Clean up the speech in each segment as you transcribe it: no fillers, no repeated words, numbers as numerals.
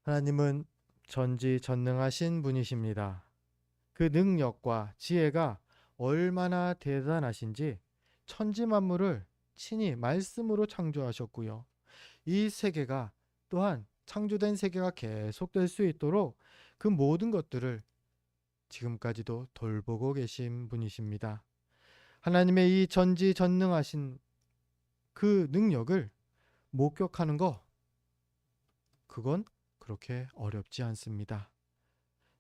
하나님은 전지전능하신 분이십니다. 그 능력과 지혜가 얼마나 대단하신지 천지 만물을 친히 말씀으로 창조하셨고요. 이 세계가 또한 창조된 세계가 계속될 수 있도록 그 모든 것들을 지금까지도 돌보고 계신 분이십니다. 하나님의 이 전지전능하신 그 능력을 목격하는 거, 그건 그렇게 어렵지 않습니다.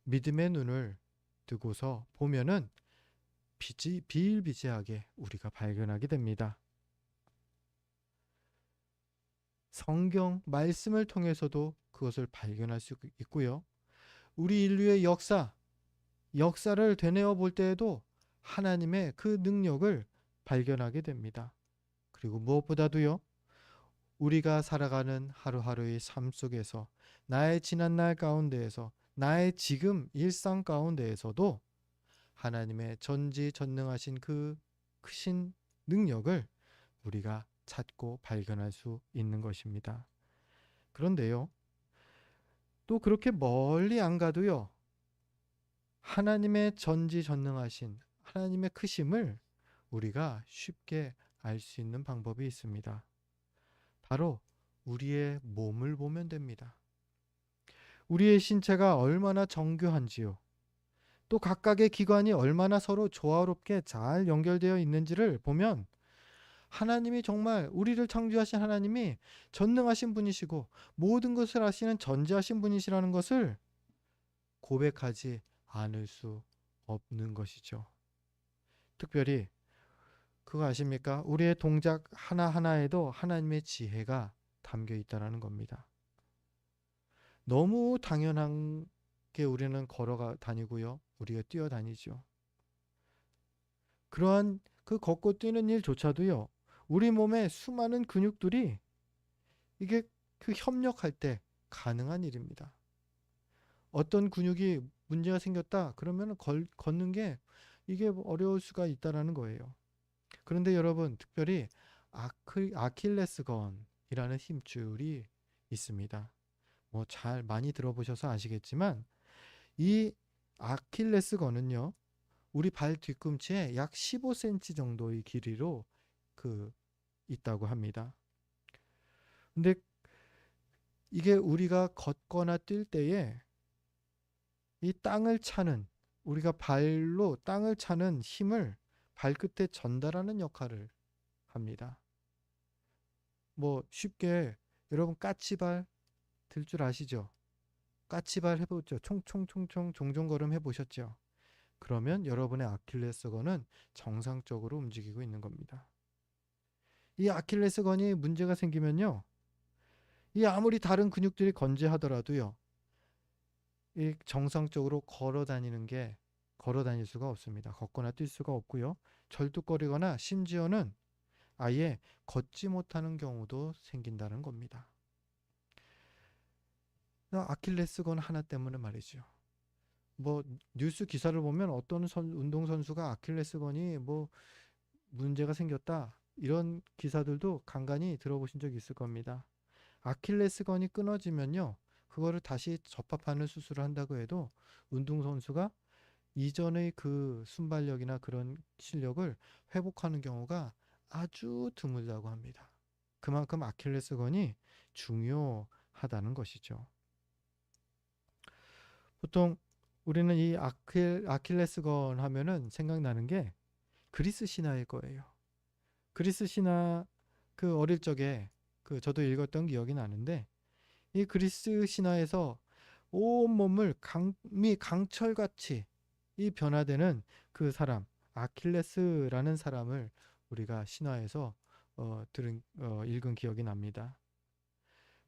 믿음의 눈을 뜨고서 보면은 비일비재하게 우리가 발견하게 됩니다. 성경 말씀을 통해서도 그것을 발견할 수 있고요. 우리 인류의 역사를 되뇌어 볼 때에도 하나님의 그 능력을 발견하게 됩니다. 그리고 무엇보다도요, 우리가 살아가는 하루하루의 삶 속에서 나의 지난날 가운데에서 나의 지금 일상 가운데에서도 하나님의 전지전능하신 그 크신 능력을 우리가 찾고 발견할 수 있는 것입니다. 그런데요, 또 그렇게 멀리 안 가도요, 하나님의 전지전능하신 하나님의 크심을 우리가 쉽게 알 수 있는 방법이 있습니다. 바로 우리의 몸을 보면 됩니다. 우리의 신체가 얼마나 정교한지요. 또 각각의 기관이 얼마나 서로 조화롭게 잘 연결되어 있는지를 보면 하나님이 정말 우리를 창조하신 하나님이 전능하신 분이시고 모든 것을 아시는 전지하신 분이시라는 것을 고백하지 않을 수 없는 것이죠. 특별히 그거 아십니까? 우리의 동작 하나하나에도 하나님의 지혜가 담겨 있다는 겁니다. 너무 당연한 게 우리는 걸어가 다니고요. 우리가 뛰어다니죠. 그러한 그 걷고 뛰는 일조차도요. 우리 몸의 수많은 근육들이 이게 그 협력할 때 가능한 일입니다. 어떤 근육이 문제가 생겼다 그러면 걷는 게 이게 어려울 수가 있다라는 거예요. 그런데 여러분, 특별히 아킬레스건이라는 힘줄이 있습니다. 뭐 잘 많이 들어보셔서 아시겠지만 이 아킬레스건은요, 우리 발 뒤꿈치에 약 15cm 정도의 길이로 그 있다고 합니다. 근데 이게 우리가 걷거나 뛸 때에 이 땅을 차는, 우리가 발로 땅을 차는 힘을 발끝에 전달하는 역할을 합니다. 뭐 쉽게 여러분 까치발 들 줄 아시죠? 까치발 해보죠. 총총총총 종종걸음 해보셨죠? 그러면 여러분의 아킬레스건은 정상적으로 움직이고 있는 겁니다. 이 아킬레스건이 문제가 생기면요, 이 아무리 다른 근육들이 건재하더라도요, 이 정상적으로 걸어 다닐 수가 없습니다. 걷거나 뛸 수가 없고요. 절뚝거리거나 심지어는 아예 걷지 못하는 경우도 생긴다는 겁니다. 아킬레스건 하나 때문에 말이죠. 뭐 뉴스 기사를 보면 어떤 운동선수가 아킬레스건이 뭐 문제가 생겼다, 이런 기사들도 간간히 들어보신 적 있을 겁니다. 아킬레스건이 끊어지면요, 그거를 다시 접합하는 수술을 한다고 해도 운동선수가 이전의 그 순발력이나 그런 실력을 회복하는 경우가 아주 드물다고 합니다. 그만큼 아킬레스건이 중요하다는 것이죠. 보통 우리는 이 아킬레스건 하면은 생각나는 게 그리스 신화일 거예요. 그리스 신화, 그 어릴 적에 그 저도 읽었던 기억이 나는데, 이 그리스 신화에서 온몸을 강철같이 이 변화되는 그 사람, 아킬레스라는 사람을 우리가 신화에서 읽은 기억이 납니다.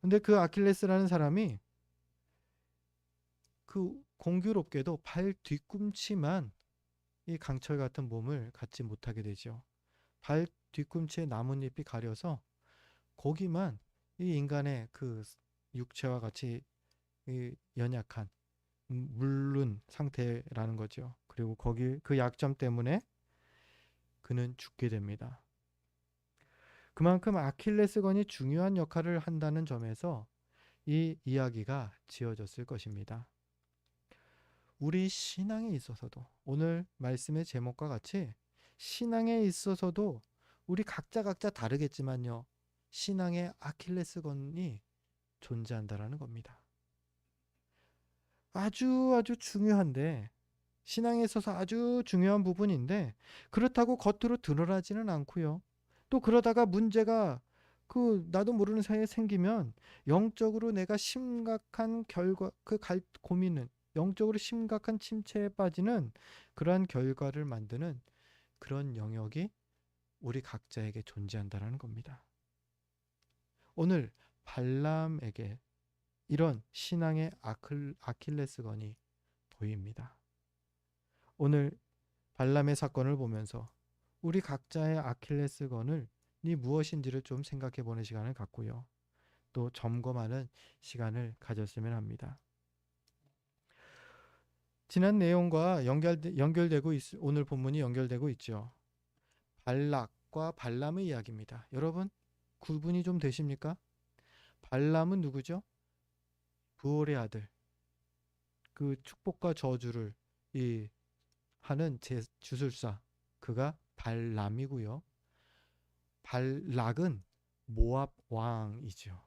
근데 그 아킬레스라는 사람이 그 공교롭게도 발 뒤꿈치만 이 강철 같은 몸을 갖지 못하게 되죠. 발 뒤꿈치에 나뭇잎이 가려서 거기만 이 인간의 그 육체와 같이 이 연약한 물른 상태라는 거죠. 그리고 거기 그 약점 때문에 그는 죽게 됩니다. 그만큼 아킬레스건이 중요한 역할을 한다는 점에서 이 이야기가 지어졌을 것입니다. 우리 신앙에 있어서도 오늘 말씀의 제목과 같이 신앙에 있어서도 우리 각자 다르겠지만요. 신앙의 아킬레스건이 존재한다라는 겁니다. 아주 중요한데 신앙에 있어서 아주 중요한 부분인데 그렇다고 겉으로 드러나지는 않고요. 또 그러다가 문제가 나도 모르는 사이에 생기면 영적으로 내가 심각한 결과 고민은 영적으로 심각한 침체에 빠지는 그러한 결과를 만드는 그런 영역이 우리 각자에게 존재한다라는 겁니다. 오늘 발람에게 이런 신앙의 아킬레스건이 보입니다. 오늘 발람의 사건을 보면서 우리 각자의 아킬레스건이 무엇인지를 좀 생각해 보는 시간을 갖고요. 또 점검하는 시간을 가졌으면 합니다. 지난 내용과 연결되고 오늘 본문이 연결되고 있죠. 발락과 발람의 이야기입니다. 여러분 구분이 좀 되십니까? 발람은 누구죠? 부올의 아들. 그 축복과 저주를 하는 주술사. 그가 발람이고요. 발락은 모압 왕이죠.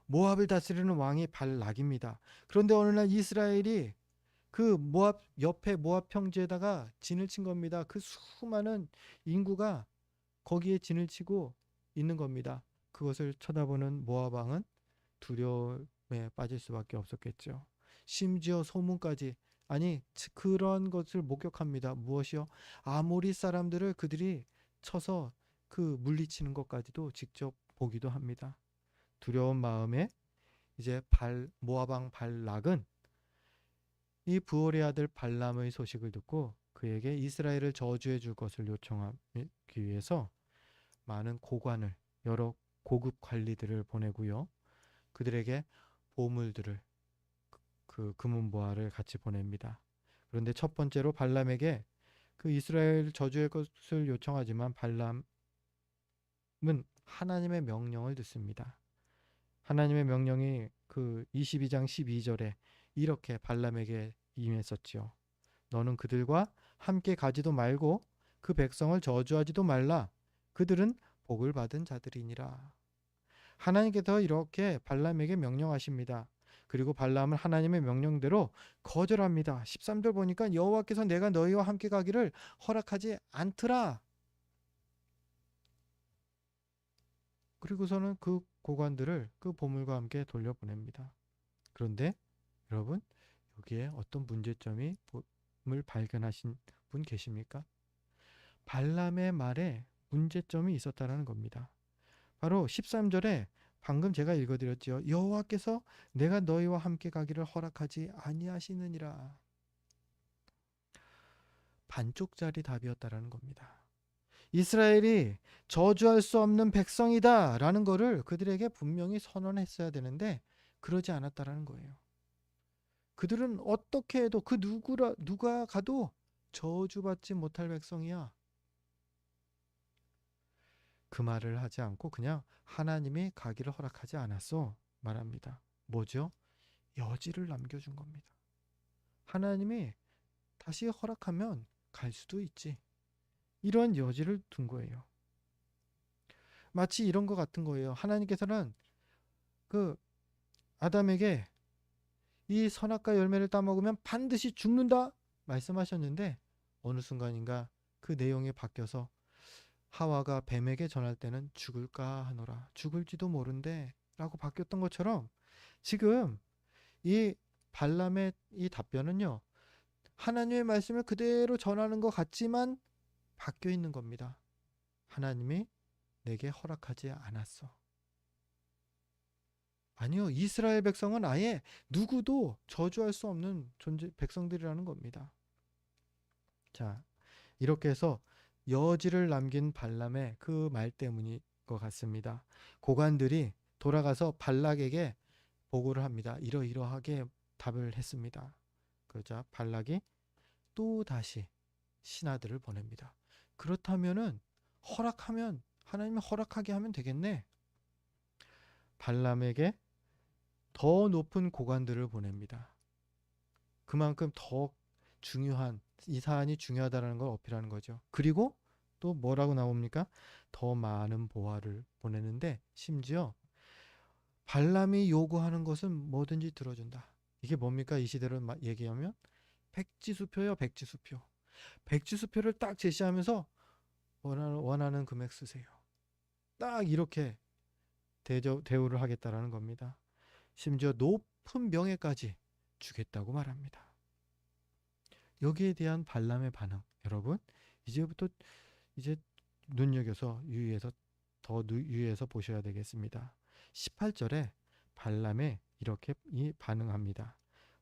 모압을 다스리는 왕이 발락입니다. 그런데 어느 날 이스라엘이 그 모압 옆에 모압 평지에다가 진을 친 겁니다. 그 수많은 인구가 거기에 진을 치고 있는 겁니다. 그것을 쳐다보는 모압 왕은 두려움에 빠질 수밖에 없었겠죠. 심지어 소문까지 그런 것을 목격합니다. 무엇이요? 아모리 사람들을 그들이 쳐서 물리치는 것까지도 직접 보기도 합니다. 두려운 마음에 이제 모압 왕 발락은 이 부올의 아들 발람의 소식을 듣고 그에게 이스라엘을 저주해 줄 것을 요청하기 위해서 많은 고관을 여러 고급 관리들을 보내고요. 그들에게 보물들을 금은보화를 같이 보냅니다. 그런데 첫 번째로 발람에게 이스라엘 저주의 것을 요청하지만 발람은 하나님의 명령을 듣습니다. 하나님의 명령이 22장 12절에 이렇게 발람에게 임했었지요. 너는 그들과 함께 가지도 말고 그 백성을 저주하지도 말라. 그들은 복을 받은 자들이니라. 하나님께서 이렇게 발람에게 명령하십니다. 그리고 발람은 하나님의 명령대로 거절합니다. 13절 보니까 여호와께서 내가 너희와 함께 가기를 허락하지 않더라. 그리고서는 그 고관들을 그 보물과 함께 돌려보냅니다. 그런데 여러분 여기에 어떤 문제점을 발견하신 분 계십니까? 발람의 말에 문제점이 있었다는 겁니다. 바로 13절에 방금 제가 읽어드렸죠. 여호와께서 내가 너희와 함께 가기를 허락하지 아니하시느니라. 반쪽짜리 답이었다라는 겁니다. 이스라엘이 저주할 수 없는 백성이다 라는 것을 그들에게 분명히 선언했어야 되는데 그러지 않았다라는 거예요. 그들은 어떻게 해도 누가 가도 저주받지 못할 백성이야. 그 말을 하지 않고 그냥 하나님이 가기를 허락하지 않았어 말합니다. 뭐죠? 여지를 남겨준 겁니다. 하나님이 다시 허락하면 갈 수도 있지. 이런 여지를 둔 거예요. 마치 이런 것 같은 거예요. 하나님께서는 아담에게 이 선악과 열매를 따먹으면 반드시 죽는다 말씀하셨는데 어느 순간인가 그 내용이 바뀌어서 하와가 뱀에게 전할 때는 죽을까 하노라. 죽을지도 모른대 라고 바뀌었던 것처럼 지금 이 발람의 이 답변은요. 하나님의 말씀을 그대로 전하는 것 같지만 바뀌어 있는 겁니다. 하나님이 내게 허락하지 않았어. 아니요. 이스라엘 백성은 아예 누구도 저주할 수 없는 백성들이라는 겁니다. 자, 이렇게 해서 여지를 남긴 발람의 그 말 때문인 것 같습니다. 고관들이 돌아가서 발락에게 보고를 합니다. 이러이러하게 답을 했습니다. 그러자 발락이 또 다시 신하들을 보냅니다. 그렇다면은 하나님이 허락하게 하면 되겠네. 발람에게 더 높은 고관들을 보냅니다. 그만큼 더 중요한, 이 사안이 중요하다는 걸 어필하는 거죠. 그리고 또 뭐라고 나옵니까? 더 많은 보화를 보내는데 심지어 발람이 요구하는 것은 뭐든지 들어준다. 이게 뭡니까? 이 시대로 얘기하면 백지수표요, 백지수표. 백지수표를 딱 제시하면서 원하는 금액 쓰세요. 딱 이렇게 대우를 하겠다라는 겁니다. 심지어 높은 명예까지 주겠다고 말합니다. 여기에 대한 발람의 반응, 여러분 이제부터 이제 눈여겨서 유의해서 더 유의해서 보셔야 되겠습니다. 18절에 발람에 이렇게 반응합니다.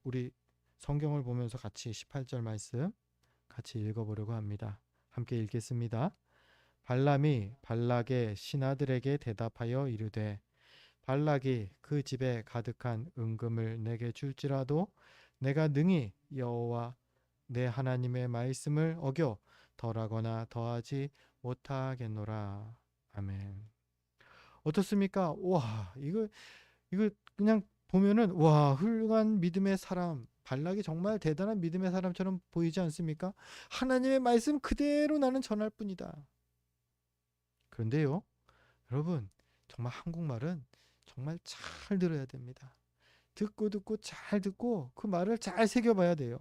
우리 성경을 보면서 같이 18절 말씀 같이 읽어보려고 합니다. 함께 읽겠습니다. 발람이 발락의 신하들에게 대답하여 이르되 발락이 그 집에 가득한 은금을 내게 줄지라도 내가 능히 여호와 내 하나님의 말씀을 어겨 덜하거나 더하지 못하겠노라. 아멘. 어떻습니까? 와, 이거 그냥 보면은 와, 훌륭한 믿음의 사람, 발락이 정말 대단한 믿음의 사람처럼 보이지 않습니까? 하나님의 말씀 그대로 나는 전할 뿐이다. 그런데요, 여러분, 정말 한국말은 정말 잘 들어야 됩니다. 듣고 잘 듣고 그 말을 잘 새겨봐야 돼요.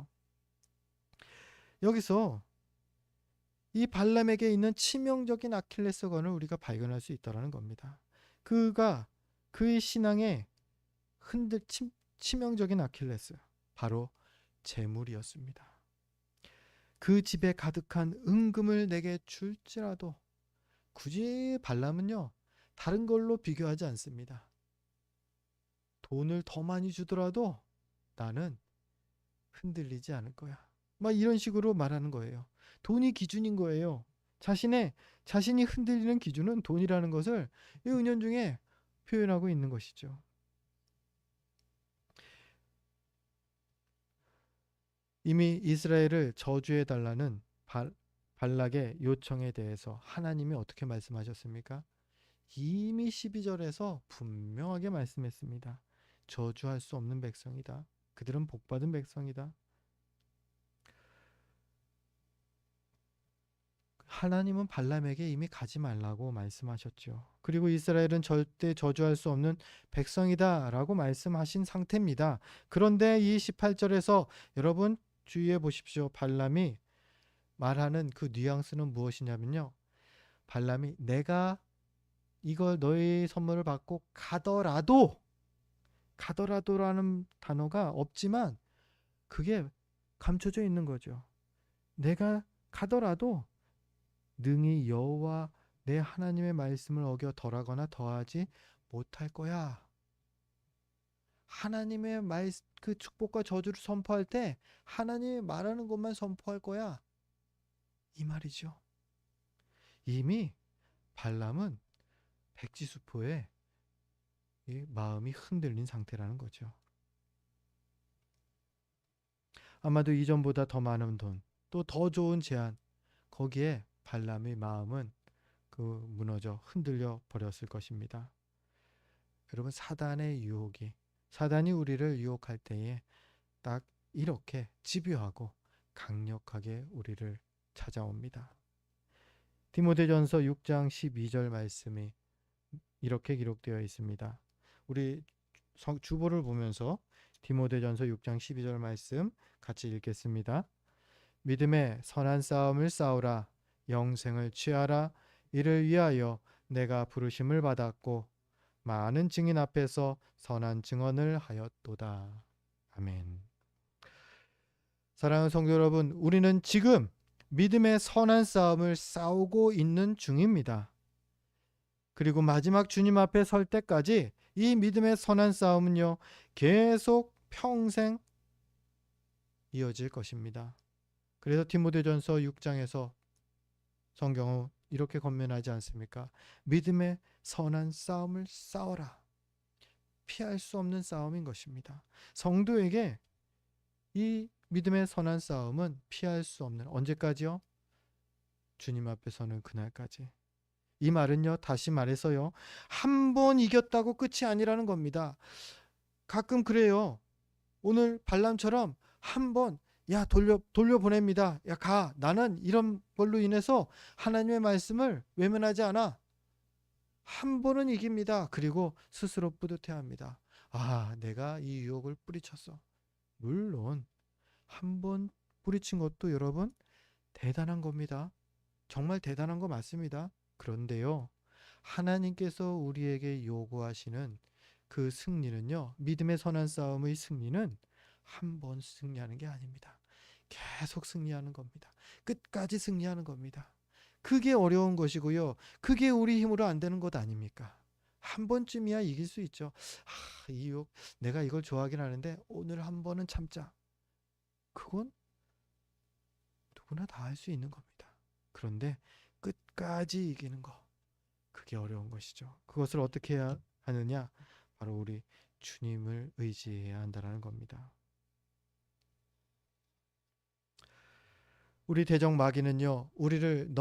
여기서 이 발람에게 있는 치명적인 아킬레스건을 우리가 발견할 수 있다는 겁니다. 그가 그의 신앙에 치명적인 아킬레스, 바로 재물이었습니다. 그 집에 가득한 은금을 내게 줄지라도, 굳이 발람은요 다른 걸로 비교하지 않습니다. 돈을 더 많이 주더라도 나는 흔들리지 않을 거야. 막 이런 식으로 말하는 거예요. 돈이 기준인 거예요. 자신이 흔들리는 기준은 돈이라는 것을 이 은연중에 표현하고 있는 것이죠. 이미 이스라엘을 저주해 달라는 발락의 요청에 대해서 하나님이 어떻게 말씀하셨습니까? 이미 12절에서 분명하게 말씀했습니다. 저주할 수 없는 백성이다. 그들은 복받은 백성이다. 하나님은 발람에게 이미 가지 말라고 말씀하셨죠. 그리고 이스라엘은 절대 저주할 수 없는 백성이다 라고 말씀하신 상태입니다. 그런데 이 18절에서 여러분 주의해 보십시오. 발람이 말하는 그 뉘앙스는 무엇이냐면요, 발람이 내가 이걸 너의 선물을 받고 가더라도라는 단어가 없지만 그게 감춰져 있는 거죠. 내가 가더라도 능히 여호와 내 하나님의 말씀을 어겨 덜하거나 더하지 못할 거야. 하나님의 그 축복과 저주를 선포할 때 하나님이 말하는 것만 선포할 거야, 이 말이죠. 이미 발람은 백지수포에 이 마음이 흔들린 상태라는 거죠. 아마도 이전보다 더 많은 돈, 또 더 좋은 제안, 거기에 발람의 마음은 무너져 흔들려 버렸을 것입니다. 여러분, 사단이 우리를 유혹할 때에 딱 이렇게 집요하고 강력하게 우리를 찾아옵니다. 디모데전서 6장 12절 말씀이 이렇게 기록되어 있습니다. 우리 주보를 보면서 디모데전서 6장 12절 말씀 같이 읽겠습니다. 믿음의 선한 싸움을 싸우라. 영생을 취하라. 이를 위하여 내가 부르심을 받았고 많은 증인 앞에서 선한 증언을 하였도다. 아멘. 사랑하는 성도 여러분, 우리는 지금 믿음의 선한 싸움을 싸우고 있는 중입니다. 그리고 마지막 주님 앞에 설 때까지 이 믿음의 선한 싸움은요, 계속 평생 이어질 것입니다. 그래서 디모데전서 6장에서 성경은 이렇게 권면하지 않습니까? 믿음의 선한 싸움을 싸워라. 피할 수 없는 싸움인 것입니다. 성도에게 이 믿음의 선한 싸움은 피할 수 없는, 언제까지요? 주님 앞에 서는 그날까지. 이 말은요, 다시 말해서요, 한 번 이겼다고 끝이 아니라는 겁니다. 가끔 그래요. 오늘 발람처럼 한번 야 돌려보냅니다. 야 가. 나는 이런 걸로 인해서 하나님의 말씀을 외면하지 않아. 한 번은 이깁니다. 그리고 스스로 뿌듯해합니다. 아, 내가 이 유혹을 뿌리쳤어. 물론 한 번 뿌리친 것도 여러분 대단한 겁니다. 정말 대단한 거 맞습니다. 그런데요, 하나님께서 우리에게 요구하시는 그 승리는요, 믿음의 선한 싸움의 승리는 한 번 승리하는 게 아닙니다. 계속 승리하는 겁니다. 끝까지 승리하는 겁니다. 그게 어려운 것이고요. 그게 우리 힘으로 안 되는 것 아닙니까? 한 번쯤이야 이길 수 있죠. 이 유혹, 내가 이걸 좋아하긴 하는데 오늘 한 번은 참자. 그건 누구나 다 할 수 있는 겁니다. 그런데 끝까지 이기는 거, 그게 어려운 것이죠. 그것을 어떻게 해야 하느냐? 바로 우리 주님을 의지해야 한다는 겁니다. 우리 대적 마귀는요, 우리를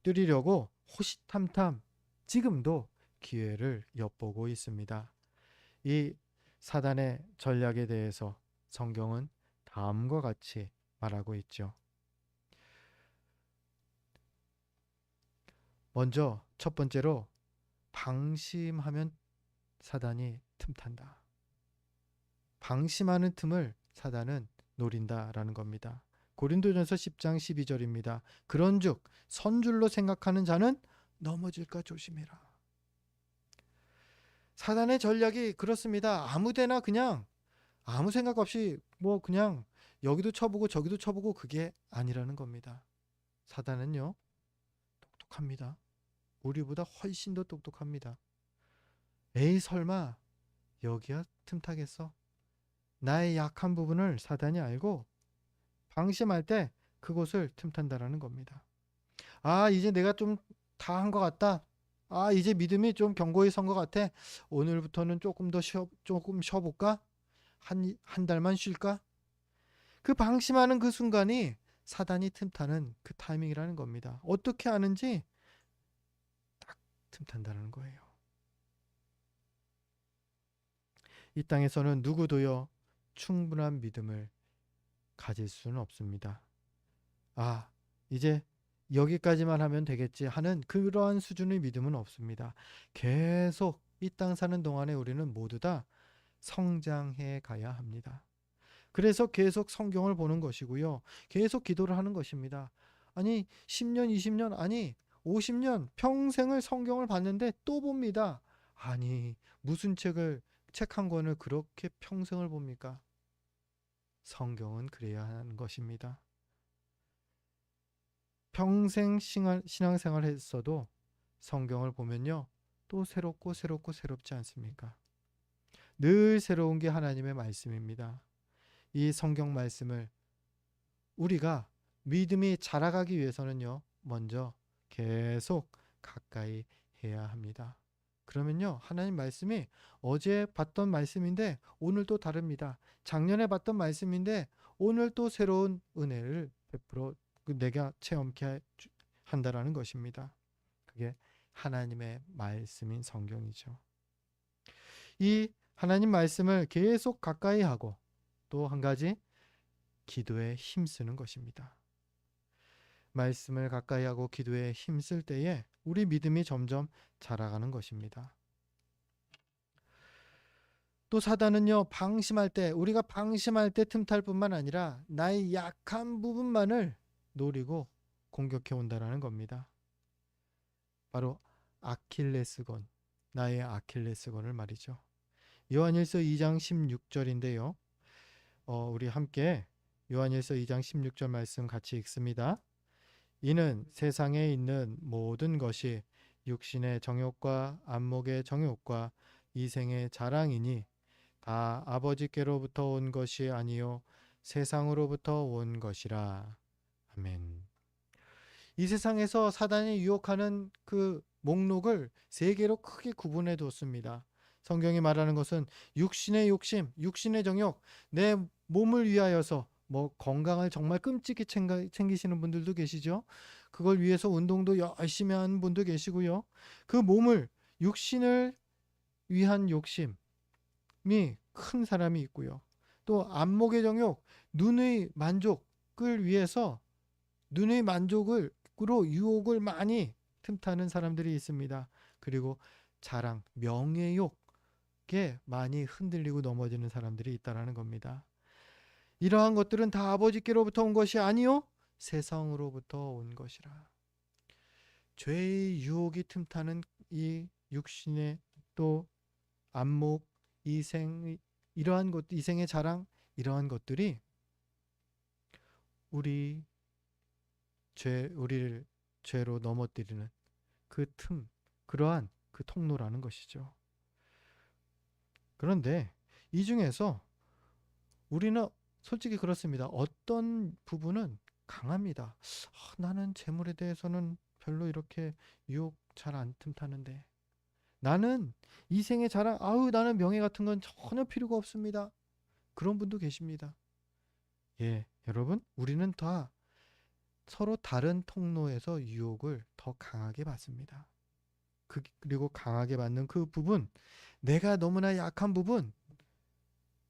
뜨리려고 호시탐탐 지금도 기회를 엿보고 있습니다. 이 사단의 전략에 대해서 성경은 다음과 같이 말하고 있죠. 먼저 첫 번째로 방심하면 사단이 틈탄다. 방심하는 틈을 사단은 노린다라는 겁니다. 고린도전서 10장 12절입니다. 그런즉 선줄로 생각하는 자는 넘어질까 조심해라. 사단의 전략이 그렇습니다. 아무데나 그냥 아무 생각 없이 뭐 그냥 여기도 쳐보고 저기도 쳐보고, 그게 아니라는 겁니다. 사단은요, 똑똑합니다. 우리보다 훨씬 더 똑똑합니다. 에이 설마 여기야 틈타겠어? 나의 약한 부분을 사단이 알고 방심할 때 그곳을 틈탄다라는 겁니다. 아, 이제 내가 좀 다 한 것 같다. 아, 이제 믿음이 좀 견고히 선 것 같아. 오늘부터는 조금 더 조금 쉬어볼까? 한 달만 쉴까? 그 방심하는 그 순간이 사단이 틈타는 그 타이밍이라는 겁니다. 어떻게 아는지 딱 틈탄다는 거예요. 이 땅에서는 누구도요, 충분한 믿음을 가질 수는 없습니다. 아, 이제 여기까지만 하면 되겠지 하는 그러한 수준의 믿음은 없습니다. 계속 이 땅 사는 동안에 우리는 모두 다 성장해 가야 합니다. 그래서 계속 성경을 보는 것이고요. 계속 기도를 하는 것입니다. 아니, 10년, 20년, 아니, 50년, 평생을 성경을 봤는데 또 봅니다. 아니, 무슨 책 한 권을 그렇게 평생을 봅니까? 성경은 그래야 하는 것입니다. 평생 신앙생활 했어도 성경을 보면요, 또 새롭지 않습니까? 늘 새로운 게 하나님의 말씀입니다. 이 성경 말씀을 우리가 믿음이 자라가기 위해서는요, 먼저 계속 가까이 해야 합니다. 그러면요, 하나님 말씀이 어제 봤던 말씀인데 오늘 또 다릅니다. 작년에 봤던 말씀인데 오늘 또 새로운 은혜를 베풀어 내가 체험케 한다라는 것입니다. 그게 하나님의 말씀인 성경이죠. 이 하나님 말씀을 계속 가까이 하고, 또 한 가지, 기도에 힘쓰는 것입니다. 말씀을 가까이 하고 기도에 힘쓸 때에 우리 믿음이 점점 자라가는 것입니다. 또 사단은요, 우리가 방심할 때 틈탈 뿐만 아니라 나의 약한 부분만을 노리고 공격해 온다라는 겁니다. 바로 아킬레스건, 나의 아킬레스건을 말이죠. 요한일서 2장 16절인데요. 우리 함께 요한일서 2장 16절 말씀 같이 읽습니다. 이는 세상에 있는 모든 것이 육신의 정욕과 안목의 정욕과 이생의 자랑이니 다 아버지께로부터 온 것이 아니요 세상으로부터 온 것이라. 아멘. 이 세상에서 사단이 유혹하는 그 목록을 세 개로 크게 구분해 뒀습니다. 성경이 말하는 것은 육신의 욕심, 육신의 정욕, 내 몸을 위하여서 뭐 건강을 정말 끔찍히 챙기시는 분들도 계시죠. 그걸 위해서 운동도 열심히 하는 분도 계시고요. 그 몸을, 육신을 위한 욕심, 큰 사람이 있고요. 또 안목의 정욕, 눈의 만족을 위해서 눈의 만족으로 유혹을 많이 틈타는 사람들이 있습니다. 그리고 자랑, 명예욕에 많이 흔들리고 넘어지는 사람들이 있다라는 겁니다. 이러한 것들은 다 아버지께로부터 온 것이 아니요 세상으로부터 온 것이라. 죄의 유혹이 틈타는 이 육신의 또 안목, 이러한 것, 이생의 자랑, 이러한 것들이 우리를 죄로 넘어뜨리는 그러한 그 통로라는 것이죠. 그런데 이 중에서 우리는 솔직히 그렇습니다. 어떤 부분은 강합니다. 나는 재물에 대해서는 별로 이렇게 유혹 잘 안 틈타는데. 나는 이 생의 자랑, 나는 명예 같은 건 전혀 필요가 없습니다. 그런 분도 계십니다. 예, 여러분, 우리는 다 서로 다른 통로에서 유혹을 더 강하게 받습니다. 그리고 강하게 받는 그 부분, 내가 너무나 약한 부분,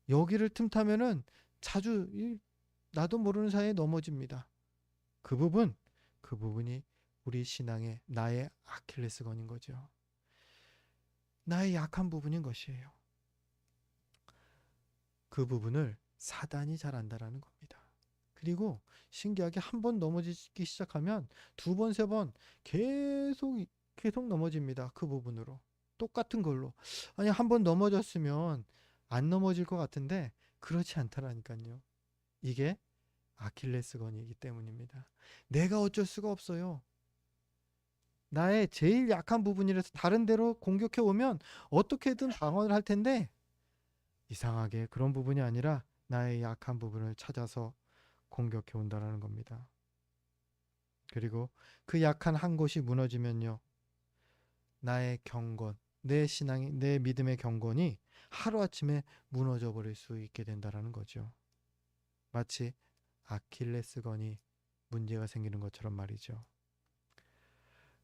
여기를 틈타면은 자주 나도 모르는 사이에 넘어집니다. 그 부분이 우리 신앙의 나의 아킬레스건인 거죠. 나의 약한 부분인 것이에요. 그 부분을 사단이 잘 안다라는 겁니다. 그리고 신기하게 한 번 넘어지기 시작하면 두 번, 세 번 계속 넘어집니다. 그 부분으로. 똑같은 걸로. 아니, 한 번 넘어졌으면 안 넘어질 것 같은데 그렇지 않다라니까요. 이게 아킬레스건이기 때문입니다. 내가 어쩔 수가 없어요. 나의 제일 약한 부분이라서 다른 데로 공격해 오면 어떻게든 방어를 할 텐데 이상하게 그런 부분이 아니라 나의 약한 부분을 찾아서 공격해 온다라는 겁니다. 그리고 그 약한 한 곳이 무너지면요. 나의 경건, 내 믿음의 경건이 하루아침에 무너져 버릴 수 있게 된다라는 거죠. 마치 아킬레스건이 문제가 생기는 것처럼 말이죠.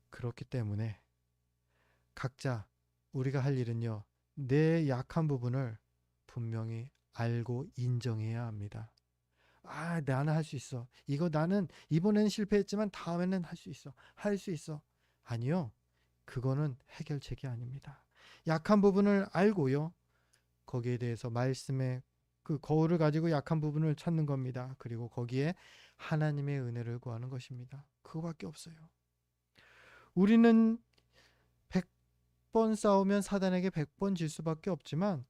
그렇기 때문에 각자 우리가 할 일은요. 내 약한 부분을 분명히 알고 인정해야 합니다. 나는 할 수 있어. 이거 나는 이번에는 실패했지만 다음에는 할 수 있어. 할 수 있어. 아니요. 그거는 해결책이 아닙니다. 약한 부분을 알고요. 거기에 대해서 말씀의 그 거울을 가지고 약한 부분을 찾는 겁니다. 그리고 거기에 하나님의 은혜를 구하는 것입니다. 그거밖에 없어요. 우리는 100번 싸우면 사단에게 100번 질 수밖에 없지만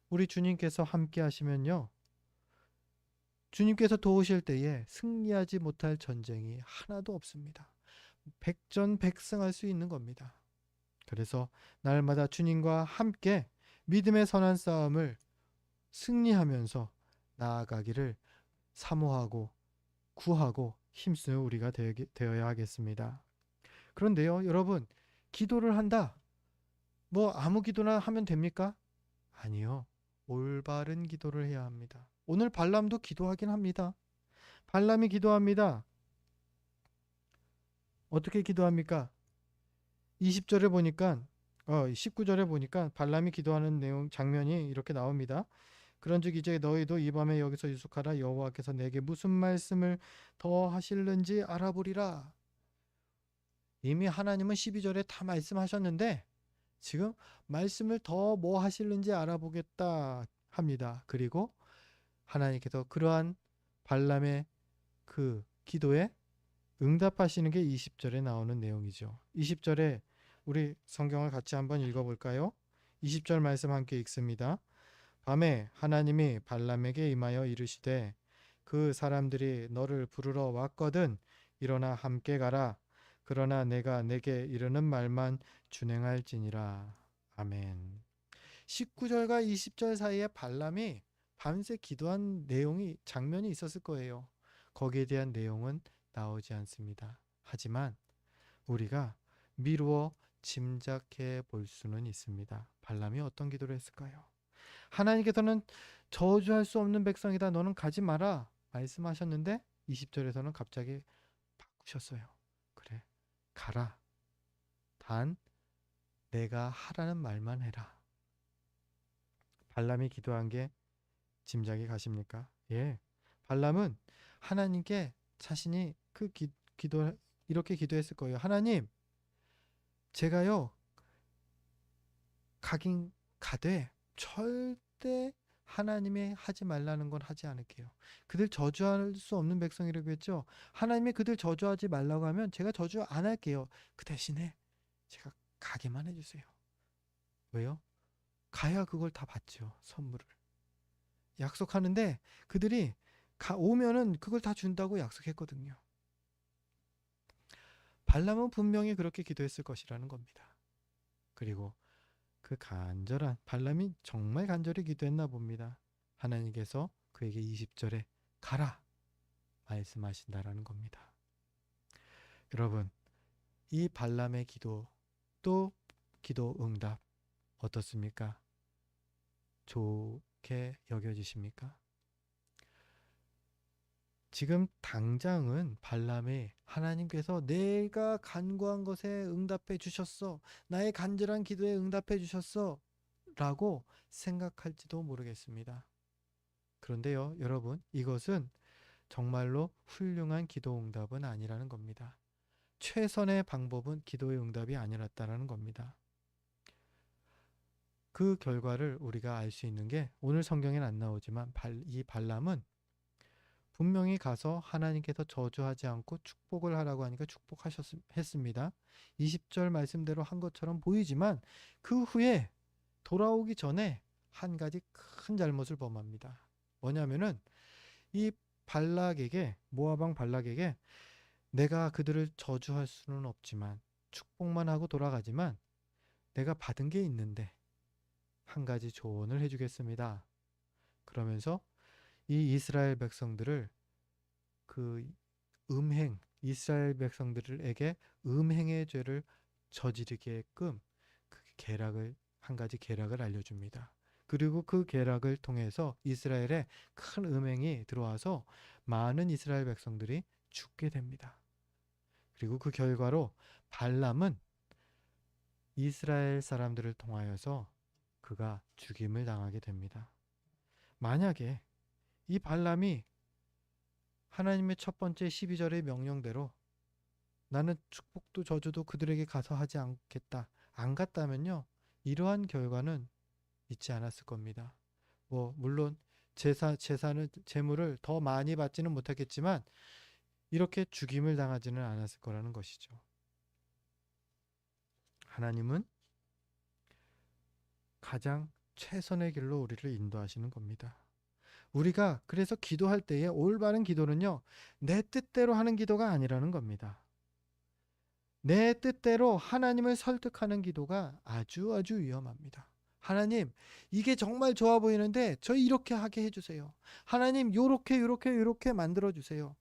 우리 주님께서 함께 하시면요. 주님께서 도우실 때에 승리하지 못할 전쟁이 하나도 없습니다. 백전백승할 수 있는 겁니다. 그래서 날마다 주님과 함께 믿음의 선한 싸움을 승리하면서 나아가기를 사모하고 구하고 힘쓰는 우리가 되어야 하겠습니다. 그런데요, 여러분, 기도를 한다. 뭐 아무 기도나 하면 됩니까? 아니요. 올바른 기도를 해야 합니다. 오늘 발람도 기도하긴 합니다. 발람이 기도합니다. 어떻게 기도합니까? 20절에 보니까 19절에 보니까 발람이 기도하는 내용 장면이 이렇게 나옵니다. 그런즉 이제 너희도 이 밤에 여기서 유숙하라. 여호와께서 내게 무슨 말씀을 더 하실는지 알아보리라. 이미 하나님은 12절에 다 말씀하셨는데 지금 말씀을 더 뭐 하실는지 알아보겠다 합니다. 그리고 하나님께서 그러한 발람의 그 기도에 응답하시는 게 20절에 나오는 내용이죠. 20절에 우리 성경을 같이 한번 읽어볼까요? 20절 말씀 함께 읽습니다. 밤에 하나님이 발람에게 임하여 이르시되 그 사람들이 너를 부르러 왔거든 일어나 함께 가라. 그러나 내가 내게 이르는 말만 준행할지니라. 아멘. 19절과 20절 사이에 발람이 밤새 기도한 장면이 있었을 거예요. 거기에 대한 내용은 나오지 않습니다. 하지만 우리가 미루어 짐작해 볼 수는 있습니다. 발람이 어떤 기도를 했을까요? 하나님께서는 저주할 수 없는 백성이다. 너는 가지 마라. 말씀하셨는데 20절에서는 갑자기 바꾸셨어요. 그래, 가라. 단 내가 하라는 말만 해라. 발람이 기도한 게 짐작이 가십니까? 예. 발람은 하나님께 자신이 기도 이렇게 기도했을 거예요. 하나님, 제가요 가긴 가되 절대 하나님의 하지 말라는 건 하지 않을게요. 그들 저주할 수 없는 백성이라고 했죠. 하나님이 그들 저주하지 말라고 하면 제가 저주 안 할게요. 그 대신에 제가 가게만 해주세요. 왜요? 가야 그걸 다 받죠. 선물을. 약속하는데 그들이 오면은 그걸 다 준다고 약속했거든요. 발람은 분명히 그렇게 기도했을 것이라는 겁니다. 그리고 그 간절한 발람이 정말 간절히 기도했나 봅니다. 하나님께서 그에게 20절에 가라 말씀하신다라는 겁니다. 여러분, 이 발람의 기도 또 기도 응답 어떻습니까? 좋게 여겨지십니까? 지금 당장은 발람이 하나님께서 내가 간구한 것에 응답해 주셨어. 나의 간절한 기도에 응답해 주셨어. 라고 생각할지도 모르겠습니다. 그런데요, 여러분, 이것은 정말로 훌륭한 기도 응답은 아니라는 겁니다. 최선의 방법은 기도의 응답이 아니었다라는 겁니다. 그 결과를 우리가 알 수 있는 게 오늘 성경에는 안 나오지만 이 발람은 분명히 가서 하나님께서 저주하지 않고 축복을 하라고 하니까 축복했습니다. 20절 말씀대로 한 것처럼 보이지만 그 후에 돌아오기 전에 한 가지 큰 잘못을 범합니다. 뭐냐면은 이 모압 왕 발락에게 내가 그들을 저주할 수는 없지만 축복만 하고 돌아가지만 내가 받은 게 있는데 한 가지 조언을 해주겠습니다. 그러면서 이 이스라엘 백성들을 이스라엘 백성들에게 음행의 죄를 저지르게끔 한 가지 계략을 알려줍니다. 그리고 그 계략을 통해서 이스라엘에 큰 음행이 들어와서 많은 이스라엘 백성들이 죽게 됩니다. 그리고 그 결과로 발람은 이스라엘 사람들을 통하여서 그가 죽임을 당하게 됩니다. 만약에 이 발람이 하나님의 첫 번째 12절의 명령대로 나는 축복도 저주도 그들에게 가서 하지 않겠다. 안 갔다면요. 이러한 결과는 있지 않았을 겁니다. 물론 재물을 더 많이 받지는 못하겠지만 이렇게 죽임을 당하지는 않았을 거라는 것이죠. 하나님은 가장 최선의 길로 우리를 인도하시는 겁니다. 우리가 그래서 기도할 때에 올바른 기도는요, 내 뜻대로 하는 기도가 아니라는 겁니다. 내 뜻대로 하나님을 설득하는 기도가 아주 아주 위험합니다. 하나님, 이게 정말 좋아 보이는데 저 이렇게 하게 해주세요. 하나님, 요렇게 만들어 주세요.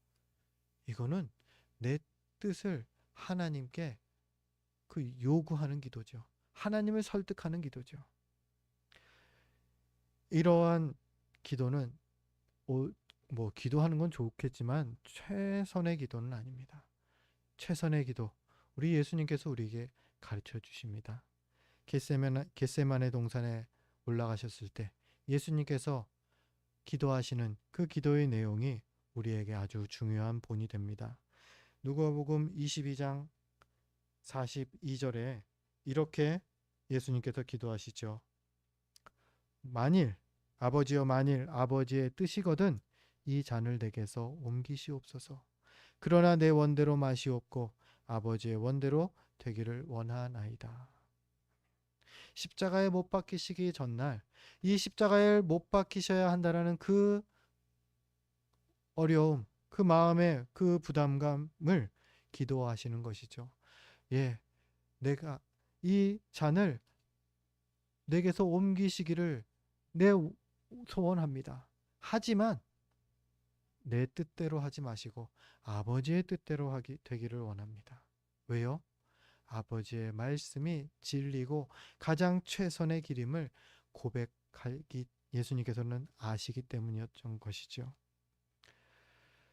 이거는 내 뜻을 하나님께 요구하는 기도죠. 하나님을 설득하는 기도죠. 이러한 기도는 기도하는 건 좋겠지만 최선의 기도는 아닙니다. 최선의 기도, 우리 예수님께서 우리에게 가르쳐 주십니다. 겟세마네 동산에 올라가셨을 때 예수님께서 기도하시는 그 기도의 내용이 우리에게 아주 중요한 본이 됩니다. 누가복음 22장 42절에 이렇게 예수님께서 기도하시죠. 만일 아버지의 뜻이거든 이 잔을 내게서 옮기시옵소서. 그러나 내 원대로 마시옵고 아버지의 원대로 되기를 원하나이다. 십자가에 못 박히시기 전날 이 십자가에 못 박히셔야 한다라는 그 어려움, 그 마음의 그 부담감을 기도하시는 것이죠. 예, 내가 이 잔을 내게서 옮기시기를 소원합니다. 하지만 내 뜻대로 하지 마시고 아버지의 뜻대로 되기를 원합니다. 왜요? 아버지의 말씀이 진리고 가장 최선의 길임을 예수님께서는 아시기 때문이었던 것이죠.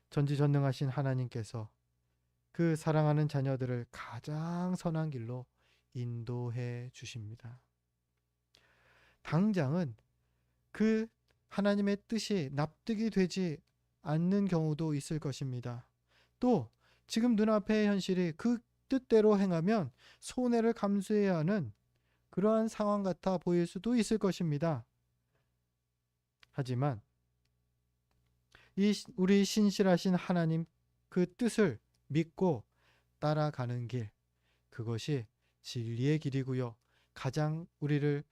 전지전능하신 하나님께서 그 사랑하는 자녀들을 가장 선한 길로 인도해 주십니다. 당장은 그 하나님의 뜻이 납득이 되지 않는 경우도 있을 것입니다. 또 지금 눈앞의 현실이 그 뜻대로 행하면 손해를 감수해야 하는 그러한 상황 같아 보일 수도 있을 것입니다. 하지만 우리 신실하신 하나님 그 뜻을 믿고 따라가는 길, 그것이 진리의 길이고요. 가장 우리를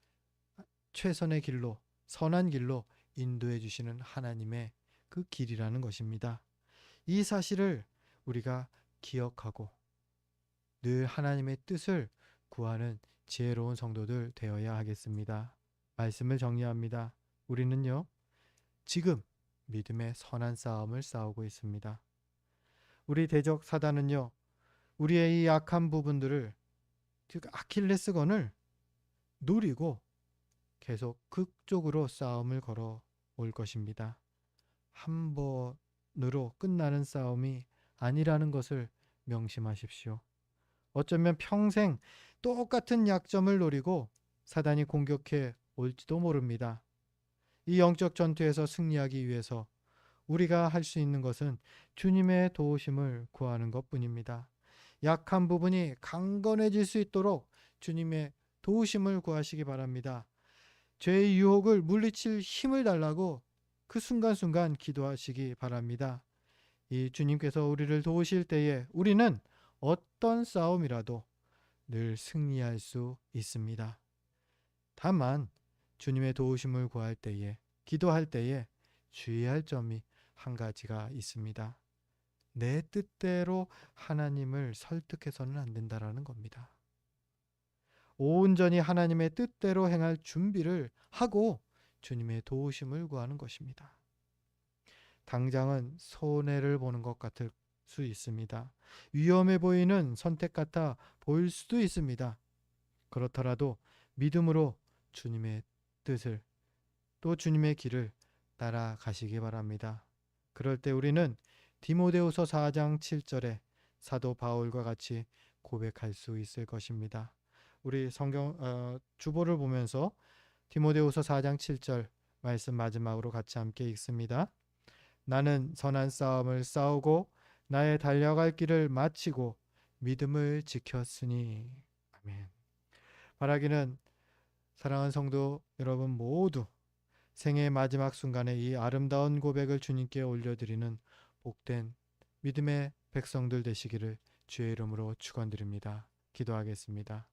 최선의 길로, 선한 길로 인도해 주시는 하나님의 그 길이라는 것입니다. 이 사실을 우리가 기억하고 늘 하나님의 뜻을 구하는 지혜로운 성도들 되어야 하겠습니다. 말씀을 정리합니다. 우리는요, 지금 믿음의 선한 싸움을 싸우고 있습니다. 우리 대적 사단은요, 우리의 이 약한 부분들을, 즉 아킬레스건을 노리고 계속 극적으로 싸움을 걸어 올 것입니다. 한 번으로 끝나는 싸움이 아니라는 것을 명심하십시오. 어쩌면 평생 똑같은 약점을 노리고 사단이 공격해 올지도 모릅니다. 이 영적 전투에서 승리하기 위해서 우리가 할 수 있는 것은 주님의 도우심을 구하는 것뿐입니다. 약한 부분이 강건해질 수 있도록 주님의 도우심을 구하시기 바랍니다. 죄의 유혹을 물리칠 힘을 달라고 그 순간순간 기도하시기 바랍니다. 이 주님께서 우리를 도우실 때에 우리는 어떤 싸움이라도 늘 승리할 수 있습니다. 다만 주님의 도우심을 구할 때에, 기도할 때에 주의할 점이 한 가지가 있습니다. 내 뜻대로 하나님을 설득해서는 안 된다라는 겁니다. 온전히 하나님의 뜻대로 행할 준비를 하고 주님의 도우심을 구하는 것입니다. 당장은 손해를 보는 것 같을 수 있습니다. 위험해 보이는 선택 같아 보일 수도 있습니다. 그렇더라도 믿음으로 주님의 뜻을, 또 주님의 길을 따라가시기 바랍니다. 그럴 때 우리는 디모데후서 4장 7절에 사도 바울과 같이 고백할 수 있을 것입니다. 우리 성경 주보를 보면서 디모데후서 4장 7절 말씀 마지막으로 같이 함께 읽습니다. 나는 선한 싸움을 싸우고 나의 달려갈 길을 마치고 믿음을 지켰으니. 아멘. 바라기는 사랑하는 성도 여러분 모두 생애의 마지막 순간에 이 아름다운 고백을 주님께 올려드리는 복된 믿음의 백성들 되시기를 주의 이름으로 축원드립니다. 기도하겠습니다.